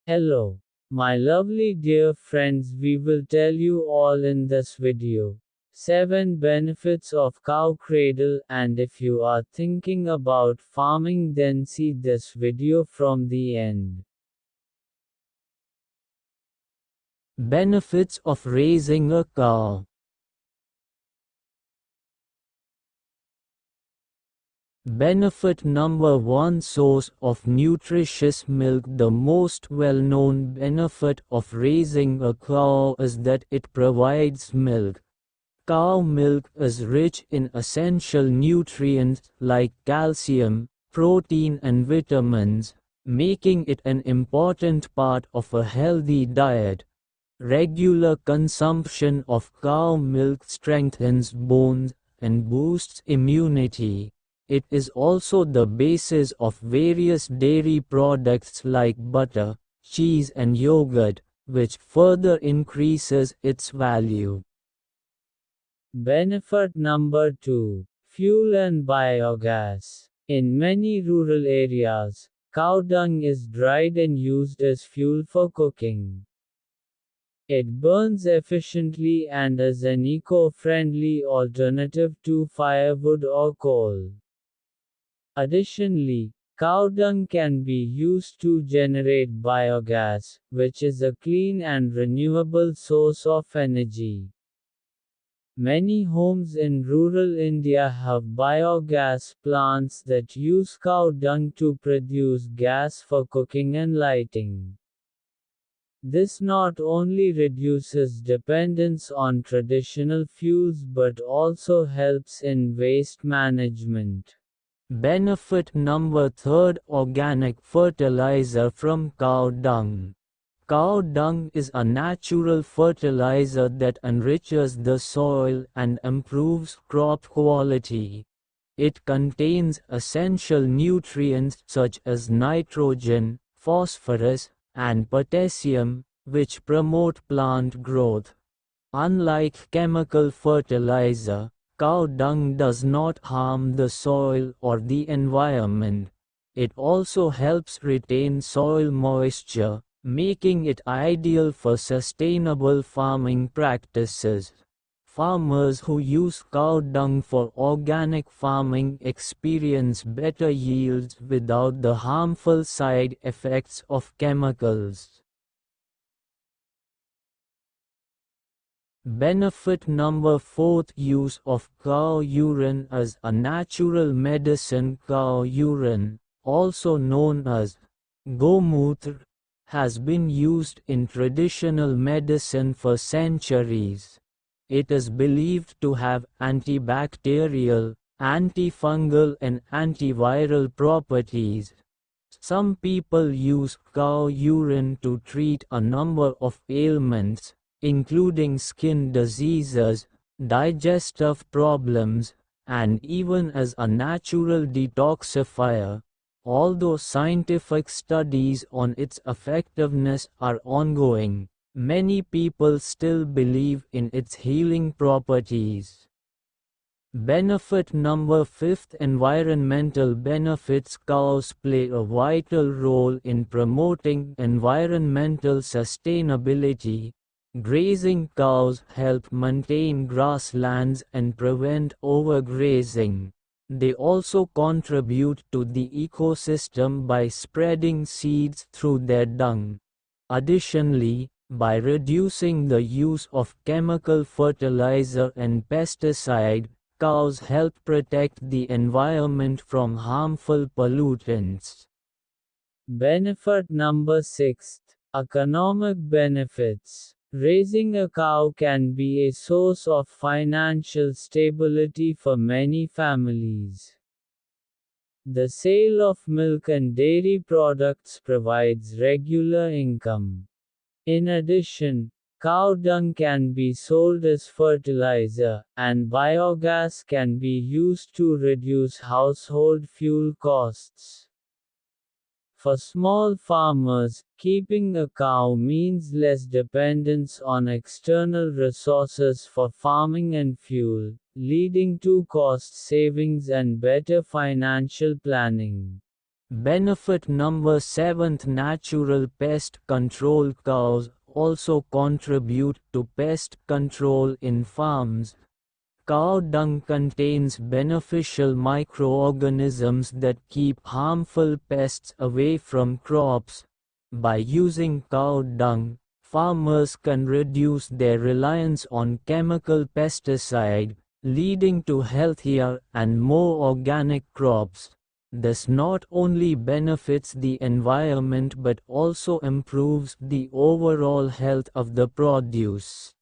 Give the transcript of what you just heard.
Hello, my lovely dear friends, we will tell you all in this video. 7 benefits of cow cradle, and if you are thinking about farming, then see this video from the end. Benefits of raising a cow. Benefit number 1, source of nutritious milk. The most well-known benefit of raising a cow is that it provides milk. Cow milk is rich in essential nutrients like calcium, protein and vitamins, making it an important part of a healthy diet. Regular consumption of cow milk strengthens bones and boosts immunity. It is also the basis of various dairy products like butter, cheese and yogurt, which further increases its value. Benefit number 2, fuel and biogas. In many rural areas, cow dung is dried and used as fuel for cooking. It burns efficiently and is an eco-friendly alternative to firewood or coal. Additionally, cow dung can be used to generate biogas, which is a clean and renewable source of energy. Many homes in rural India have biogas plants that use cow dung to produce gas for cooking and lighting. This not only reduces dependence on traditional fuels but also helps in waste management. Benefit number 3, organic fertilizer from cow dung. Cow dung is a natural fertilizer that enriches the soil and improves crop quality. It contains essential nutrients such as nitrogen, phosphorus, and potassium, which promote plant growth. Unlike chemical fertilizer, cow dung does not harm the soil or the environment. It also helps retain soil moisture, making it ideal for sustainable farming practices. Farmers who use cow dung for organic farming experience better yields without the harmful side effects of chemicals. Benefit number 4, use of cow urine as a natural medicine. Cow urine, also known as gomutra, has been used in traditional medicine for centuries. It is believed to have antibacterial, antifungal and antiviral properties. Some people use cow urine to treat a number of ailments, including skin diseases, digestive problems, and even as a natural detoxifier. Although scientific studies on its effectiveness are ongoing, many people still believe in its healing properties. Benefit number 5, environmental benefits. Cows play a vital role in promoting environmental sustainability. Grazing cows help maintain grasslands and prevent overgrazing. They also contribute to the ecosystem by spreading seeds through their dung. Additionally, by reducing the use of chemical fertilizer and pesticide, cows help protect the environment from harmful pollutants. Benefit number 6, economic benefits. Raising a cow can be a source of financial stability for many families. The sale of milk and dairy products provides regular income. In addition, cow dung can be sold as fertilizer, and biogas can be used to reduce household fuel costs. For small farmers, keeping a cow means less dependence on external resources for farming and fuel, leading to cost savings and better financial planning. Benefit number 7: natural pest control. Cows also contribute to pest control in farms. Cow dung contains beneficial microorganisms that keep harmful pests away from crops. By using cow dung, farmers can reduce their reliance on chemical pesticide, leading to healthier and more organic crops. This not only benefits the environment but also improves the overall health of the produce.